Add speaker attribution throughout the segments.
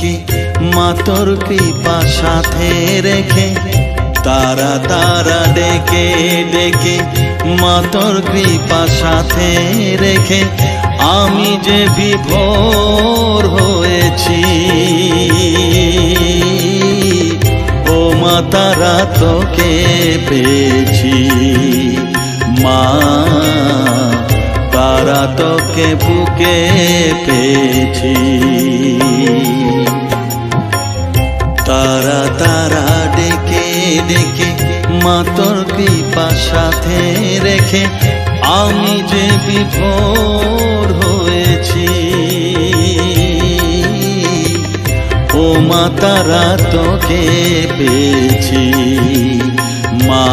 Speaker 1: কি মা তোর কৃপা সাথে রেখে, তারা তারা ডেকে ডেকে মা তোর কৃপা সাথে রেখে আমি যে বিভোর হয়েছি। ও মা তারা তোকে পেয়েছি, মা তারা তোকে বুকে পেয়েছি। তারা তারা ডেকে ডেকে মা তোর কৃপা সাথে রেখে আমি যে বিভোর হয়েছি। ও মা তারা তোকে পেয়েছি, মা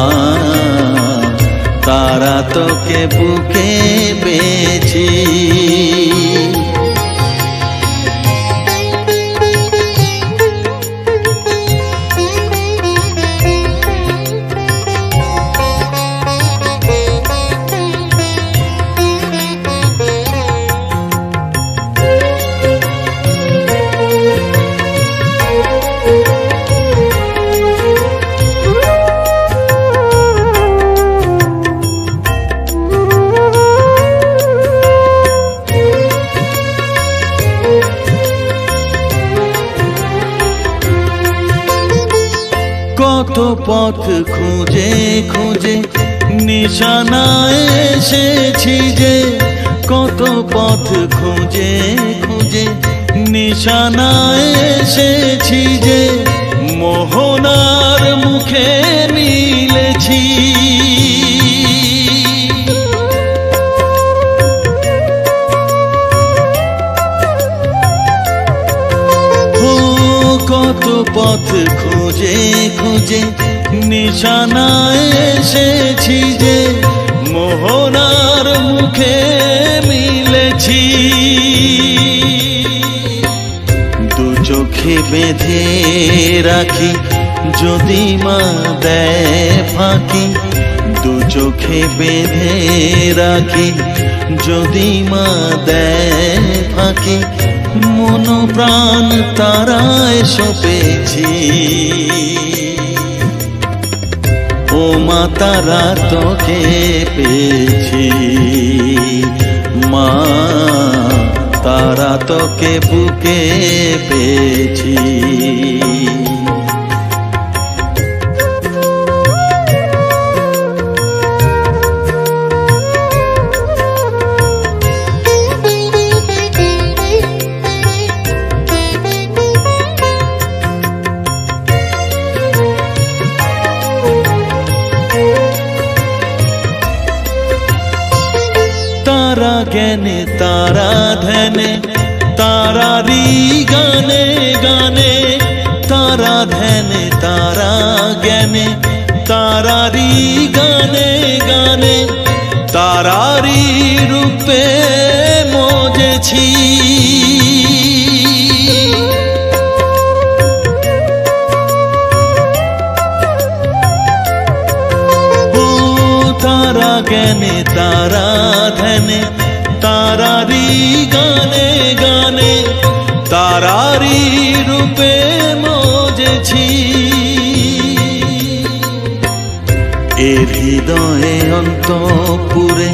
Speaker 1: তারা তোকে বুকে পেয়েছি। কত পথ খুঁজে খুঁজে নিশানায় এসেছি যে, কত পথ খুঁজে খুঁজে নিশানায় এসেছি যে, মোহনার মুখে মিলেছি। কত পথ খুঁজে খুঁজে নিশানায় এসেছি যে, মোহনার মুখে মিলেছি। দু চোখে বেঁধে রাখি যদি মা দেয় ফাঁকি, দু চোখে বেঁধে রাখি যদি মা দেয় ফাঁকি, মন প্রাণ তারায় সপেছি। ও মা তারা তোকে পেয়েছি, মা তারা তোকে বুকে পেয়েছি। तारा ज्ञाने तारा ध्याने तारारी गाने गाने, तारा ध्याने तारा ज्ञाने तारारी गाने गाने, तारारी रूपे मोजेছি। तारा ज्ञाने तारा ध्याने तारारी गाने गाने, तारारी रूपे मोजेছি। এর হৃদয়ে অন্তপুরে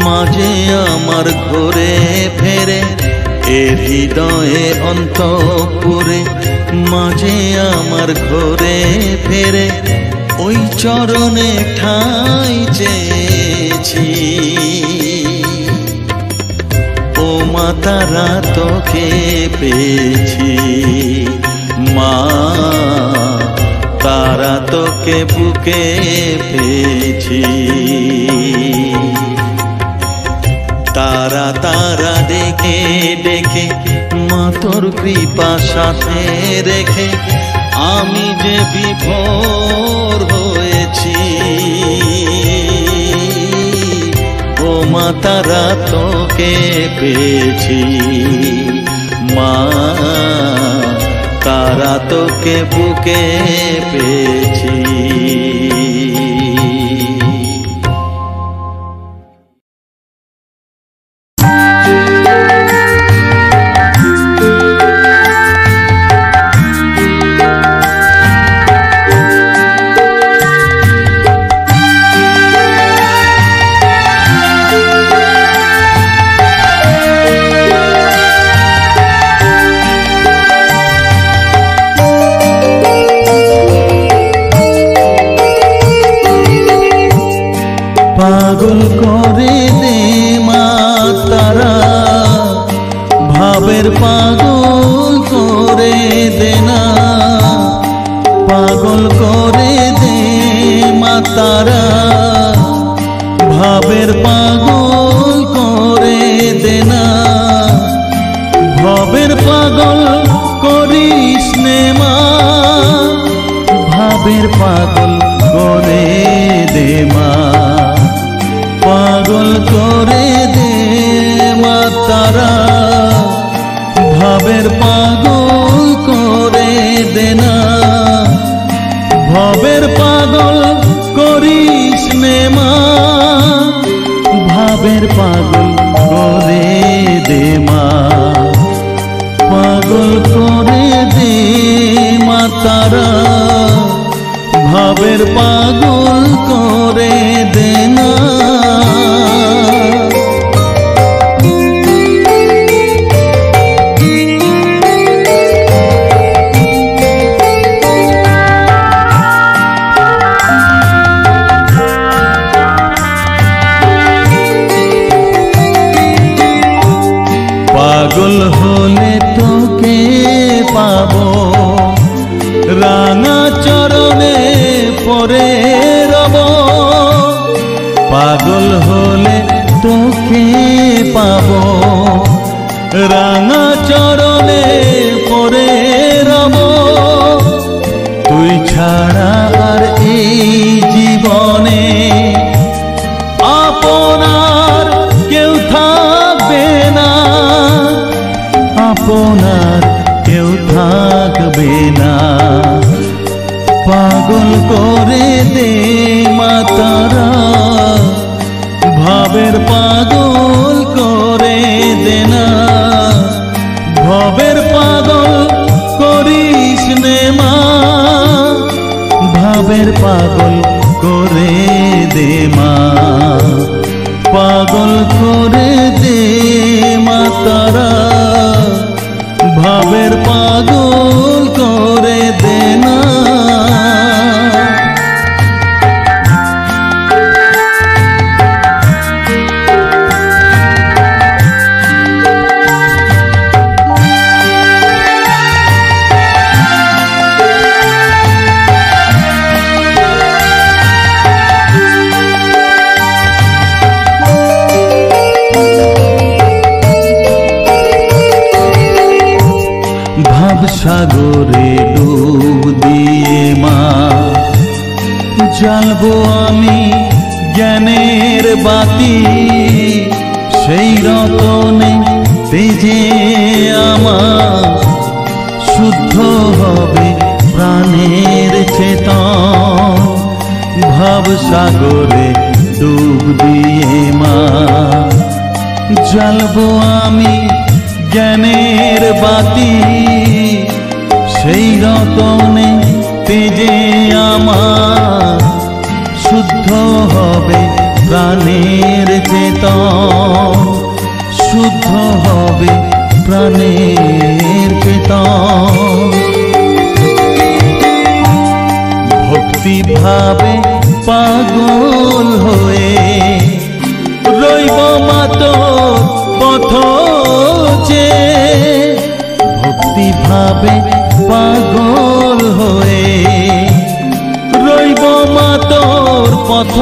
Speaker 1: মাঝে আমার ঘরে ফেরে, এর হৃদয়ে অন্তপুরে মাঝে আমার ঘরে ফেরে, ওই চরণে ঠাঁই চেয়েছি। ও মা তারা তোকে পেয়েছি, মা তারা তোকে বুকে পেয়েছি। তারা তারা ডেকে ডেকে মা তোর কৃপা সাথে রেখে আমি যে বিভোর হয়েছি। ও মা তারা তোকে পেয়েছি, মা তারা তোকে বুকে পেয়েছি। তারা ভাবের পাগল করে দেনা ভবের পাগল করিস নে মা ভাবের পাগল করে দে মা পাগল করে দে মা তারা ভাবের পাগল করে দেনা ভবের পাগল করিস নে মা ভাবের পাগল করে দে মা পাগল করে দে মা তারা ভাবের পাগল করে দে না পাগল হলে তোকে পাবো রাঙা চরণে পরে রব পাগল হলে তোকে পাবো রাঙা চরণে পরে রব তুই ছাড়া আর এই জীবনে আপনার কেউ থাকবে না আপনার কেউ থাকবে না পাগল করে দে মা তারা ভাবের পাগল করে দে না ভবের পাগল করিস নে মা ভাবের পাগল করে দে মা পাগল করে দে মা তারা ভাবের পাগল করে দে না সাগরে ডুব দিয়ে মা জ্বালবো আমি জ্ঞানের বাতি সেই রতনে তেজে আমার শুদ্ধ হবে প্রাণের চেতন ভাব সাগরে ডুব দিয়ে মা জ্বালবো আমি জ্ঞানের বাতি সেই রতনে তেজে আমার শুদ্ধ হবে প্রাণের চেতন শুদ্ধ হবে প্রাণের চেতন ভক্তি ভাবে পাগল হয়ে রইব মা তোর পথ ভক্তি ভাবে পাগল হয়ে রইব মা তোর পথ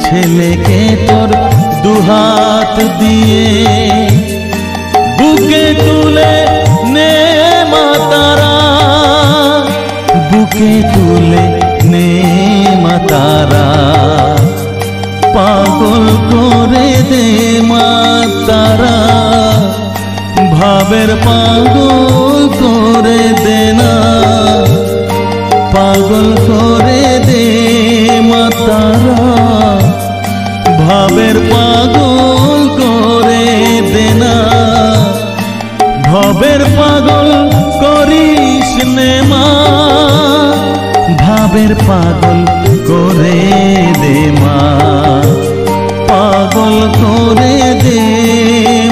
Speaker 1: ছেলেকে তোর দুহাত দিয়ে বুকে তুলে নে মা তারা বুকে তুলে নে মা তারা পাগল করে দে মা তারা ভাবের পাগল করে দে না পাগল করে দে মা তারা ভাবের পাগল করে দে না ভবের পাগল করিস নে মা ভাবের পাগল করে দে মা পাগল করে দে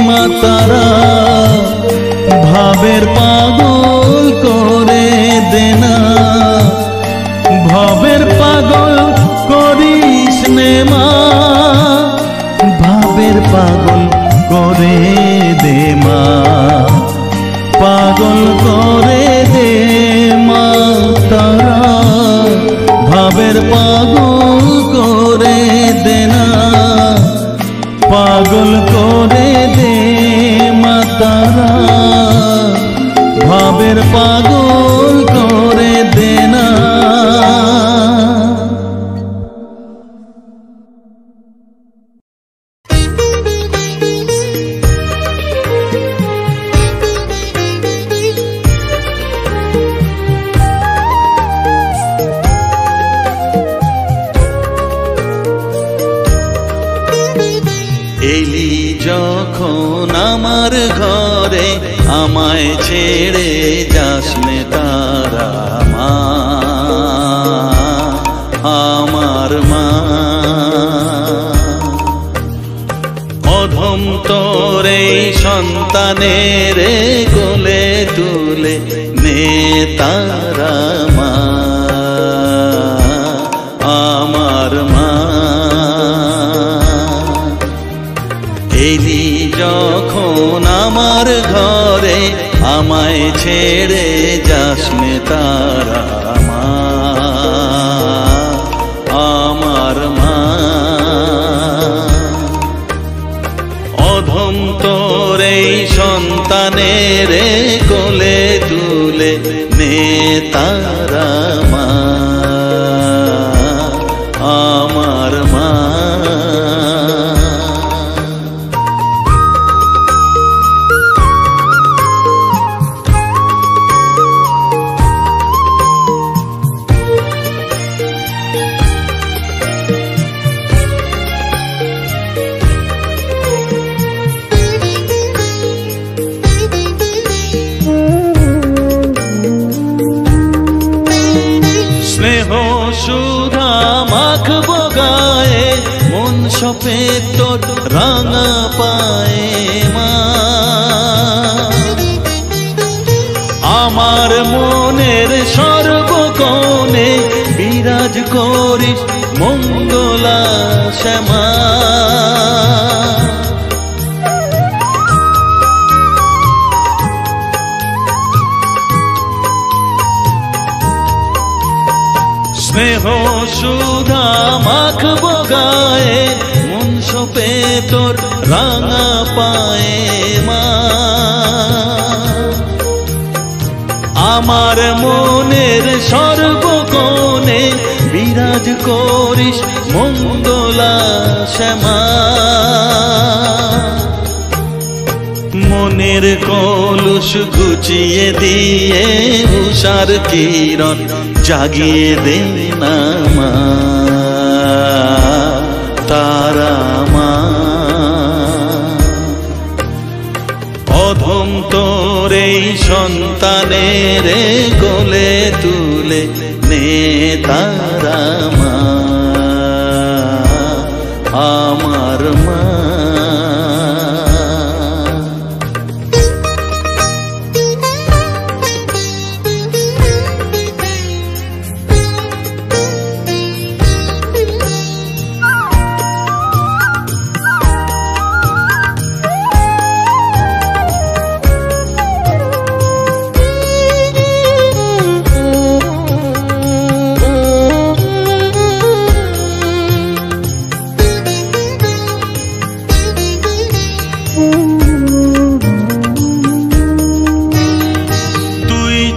Speaker 1: মা তারা ভাবের পাগল করে দে না ভবের পাগল করিস নে মা ভাবের পাগল করে দে মা পাগল করে দে মা তারা তারা ভাবের পাগল করে দেনা। এলি যখন আমার ঘরে আমায় ছেড়ে যাসনে তারা মা, আমার মা। অধম তোরে সন্তানের কোলে তুলে নে তারা মা, আমার মা। এলি যখন আমার ঘরে আমায় ছেড়ে যাসনে তারা মা, আমার মা। অধম তোরে সন্তানের কোলে তুলে নে তারা মা, আমার মা। সুধা মাখবো গায়ে মন সপে তোর রাঙা পায়ে মা। আমার মনের সর্বকোণে বিরাজ করিস মঙ্গলা শ্যামা। স্নেহ সুধা মাখবো গায়ে মন সপে তোর রাঙা পায়ে মা। আমার মনের সর্বকোণে বিরাজ করিস মঙ্গলা শ্যামা। মনের কলুষ ঘুচিয়ে দিয়ে উষার কিরণ জাগিয়ে দে না মা, তারা মা। অধম তোরে সন্তানের কোলে তুলে নে তারা মা, আমার মা।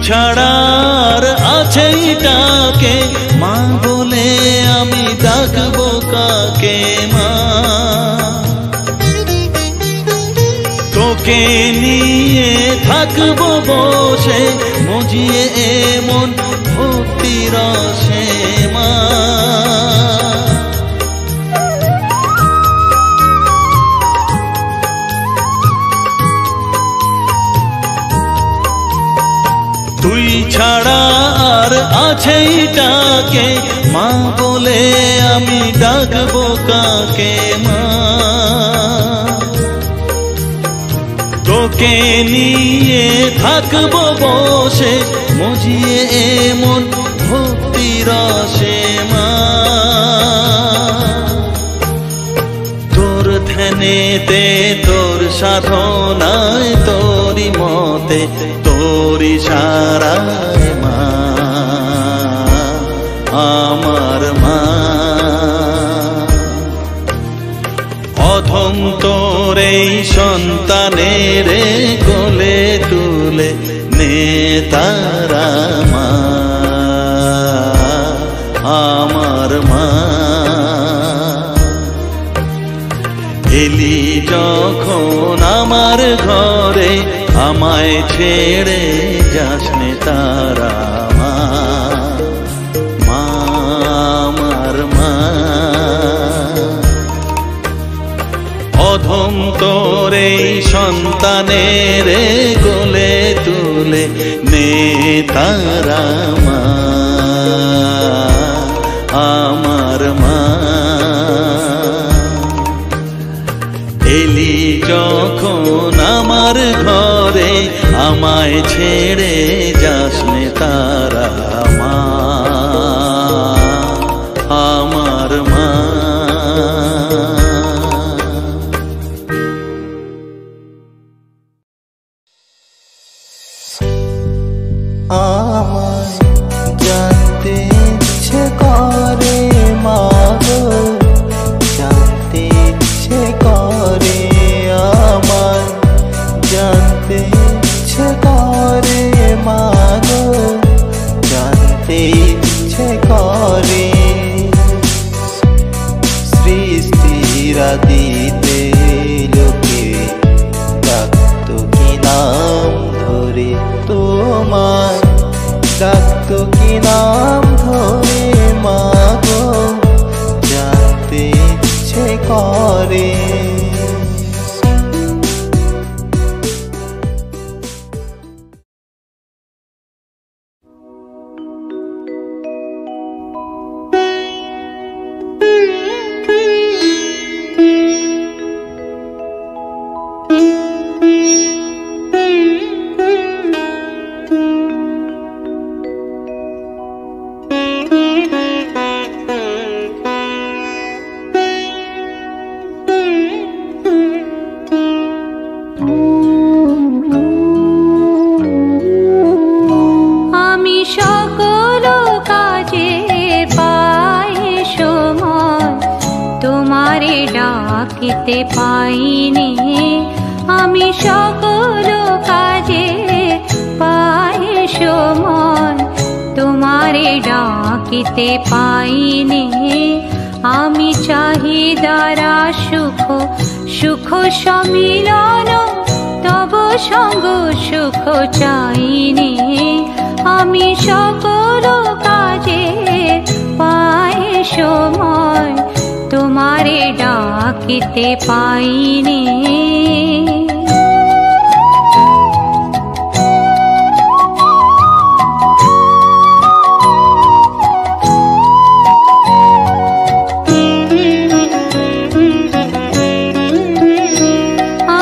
Speaker 1: ছাড়ার আছে ডাকে মা বলে আমি ডাকবো কাকে মা। তোকে নিয়ে থাকবো বসে মজিয়ে এমন ভক্তি রসে মা। তুই ছাড়া আর আছে ডাকে মা বলে আমি ডাকবো কাকে মা। তোকে নিয়ে থাকবো বসে মজিয়ে এমন ভক্তি রসে মা। তোর ধ্যানেতে তোর সাধনায় তোরি মতে তোরি সারায় মা, আমার মা। অধম তোরে সন্তানের রে কোলে তুলে নে তারা মা, আমার মা। এলি যখন আমার ঘরে আমায় ছেড়ে যাস নে তারা মা, আমার মা। অধম তোরে সন্তানের কোলে তুলে নে তারা মা, আমার মা। এলি যখন আমার ঘরে আমায় ছেড়ে যাস নে তারা মা, আমার মা।
Speaker 2: আমায় জানতে ইচ্ছে করে মা গো, জানতে ইচ্ছে করে, আমায় জানতে ইচ্ছে করে মা গো, জানতে ইচ্ছে করে। সৃষ্টির আদিতে লোকে ডাকতো কি নাম ধরে, তোমায় ডাকতো কি নাম ধরে মা গো, জানতে ইচ্ছে করে।
Speaker 3: ডাকিতে পাইনি আমি সকল কাজে পাই সময়, তোমারে ডাকিতে পাইনি আমি চাহিদারা সুখ সুখ সমিলন, তব সঙ্গ সুখ চাইনি আমি সকল কাজে পাই সময়, তোমারে ডাকিতে পাইনি।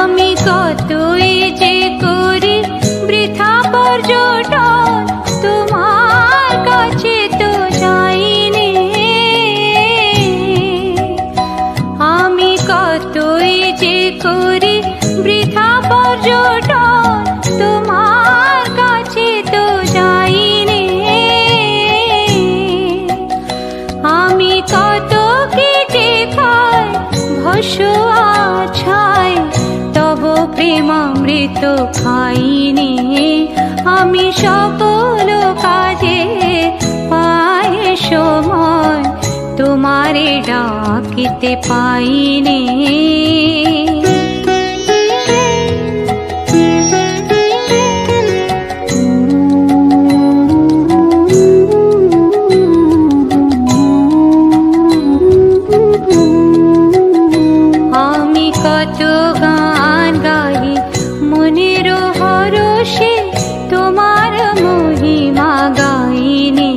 Speaker 3: আমি কতই যে করি বৃথা পর্যটন, তোমার কাছে তো যাইনি। আমি কতই যে করি বৃথা পর্যটন, তোমার কাছে তো যাইনি। আমি কত কি যে খাই ভসুয়া ছাই, তব প্রেমামৃত খাইনি আমি সকল কাজে পাই সময়, তোমারে ডাকিতে পাইনি। আমি কত গান গাই মনের হরষে, তোমার মহিমা গাইনি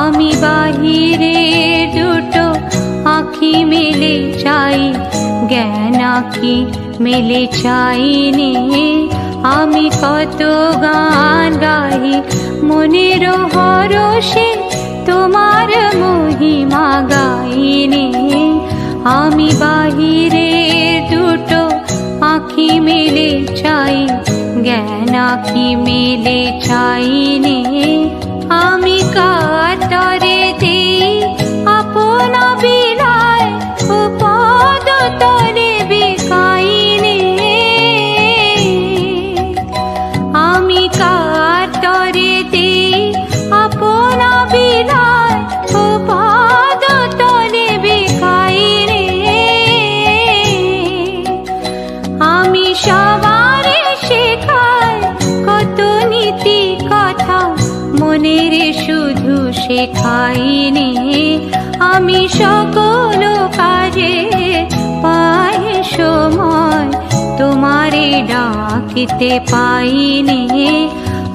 Speaker 3: আমি বাহিরে দুটো আঁখি মেলে চাই, জ্ঞান আঁখি মেলে চাইনি আমি কত গান গাই মনের হরষে, তোমার মহিমা গাইনি আমি বাহিরে দুটো আঁখি মেলে চাই, জ্ঞান আঁখি মেলে চাইনি আমি কাতরে দিই আপন বিলায়, পদ তলে বিকাইনি শেখাইনি আমি সকল কাজে পাই সময় তোমারে ডাকিতে পাইনি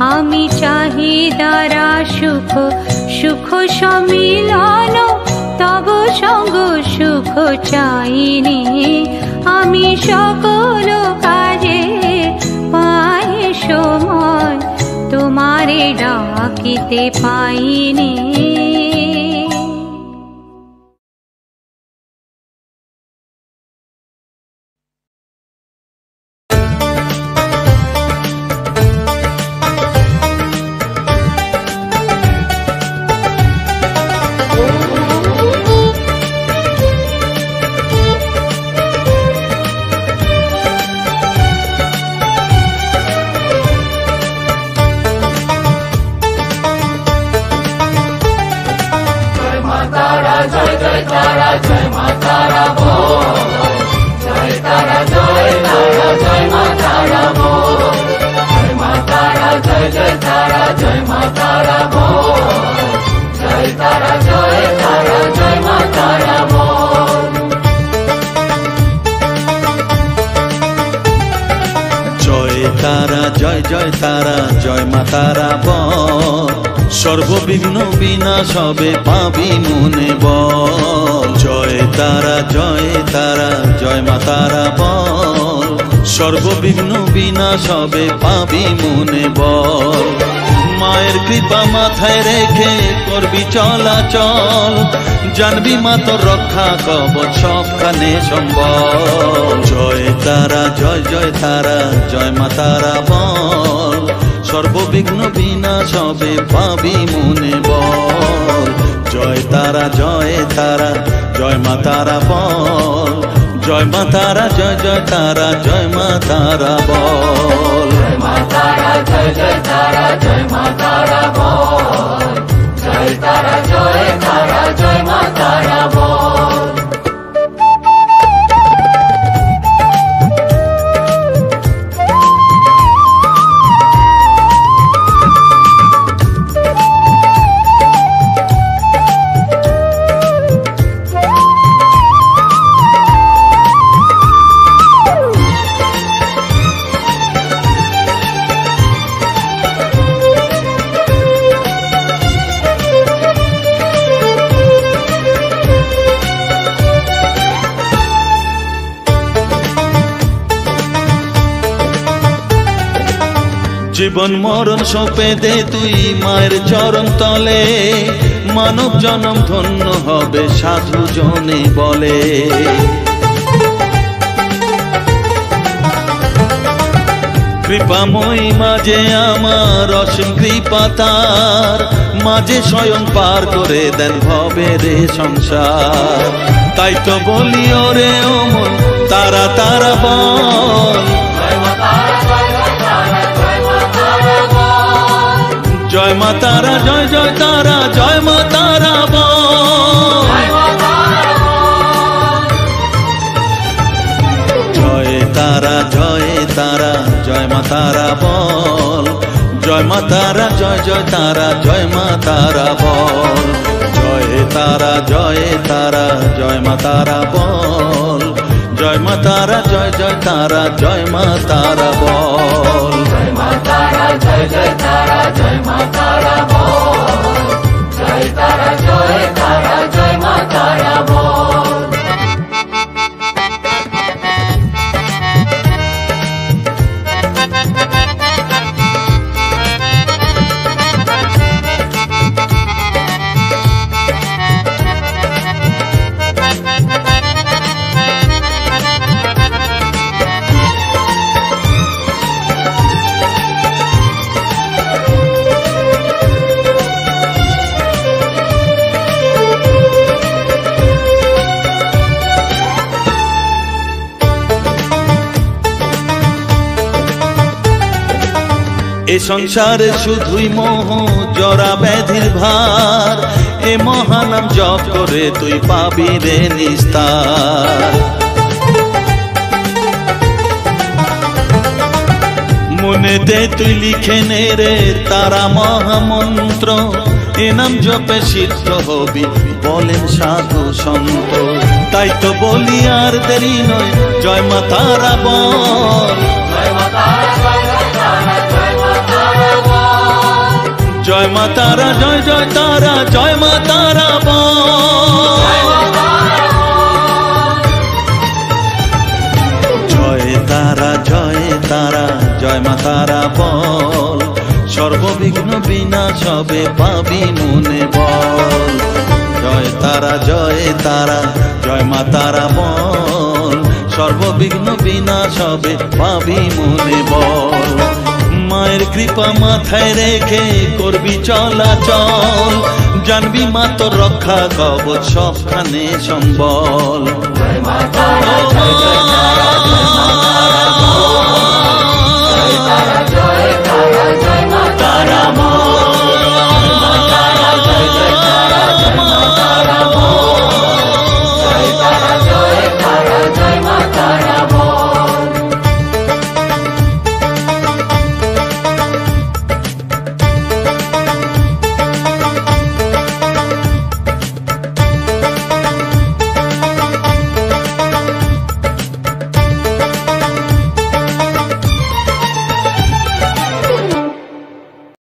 Speaker 3: আমি চাহিদারা সুখ সুখ সমিলন তব সঙ্গ সুখ চাইনি আমি সকল কাজে পাই সময় তোমারে ডাকিতে পাইনি
Speaker 1: সর্ববিঘ্ন বিনাশ হবে পাবি মনে বল জয় তারা জয় মা তারা বল সর্ববিঘ্ন বিনাশ হবে পাবি মনে বল মায়ের কৃপা মাথায় রেখে করবি চলাচল জানবি মা তোর রক্ষা কবচ সবখানে সম্বল জয় তারা জয় মা তারা বল সর্ববিঘ্ন বিনাশ হবে পাবি মনে বল জয় তারা জয় মা তারা বল জয় মা তারা জয় মা তারা বল
Speaker 4: জয় মা তারা জয় মা তারা বল জয় তারা জয় মা তারা বল
Speaker 1: জীবন মরণ সঁপে দে তুই মায়ের চরণ তলে মানব জনম ধন্য হবে সাধু জনে বলে কৃপাময়ী মাঝে আমার অসীম কৃপা তার মাঝে স্বয়ং পার করে দেন ভবের সংসার তাই তো বলি ওরে ও মন তারা তারা বল জয় মা তারা জয় তারা জয় মা তারা বল জয় তারা জয় মা তারা বল জয় মা তারা জয় তারা জয় মা তারা বল জয় তারা জয় মা তারা বল জয় মা তারা জয় তারা জয় মা তারা বল
Speaker 4: জয় মা তারা জয় মা তারা বল জয় তারা জয় মা তারা বল
Speaker 1: এ সংসারে শুধুই মোহ জরা ব্যাধির ভার এ মহানাম জপ করে তুই পাবি রে নিস্তার মনে দে তুই লিখে নে রে তারা মহামন্ত্র এ নাম জপে সিদ্ধ হবি বলেন সাধু সন্ত। তাই তো বলি আর দেরি নয়, জয় মা তারা বল,
Speaker 4: জয় মা তারা জয় জয় তারা জয় মা তারা বল,
Speaker 1: জয় মা তারা জয় জয় তারা জয় মা তারা বল, জয় তারা জয় তারা জয় মা তারা বল, সর্ববিঘ্ন বিনাশ হবে পাবি মনে বল। জয় তারা জয় তারা জয় মা তারা বল, সর্ববিঘ্ন বিনাশ হবে পাবি মনে বল। মায়ের কৃপা মাথায় রেখে করবি চলাচল, জানবি মা তোর রক্ষা কবচ সবখানে সম্বল।
Speaker 4: জয় মা তারা জয় জয় তারা জয় মা তারা বল।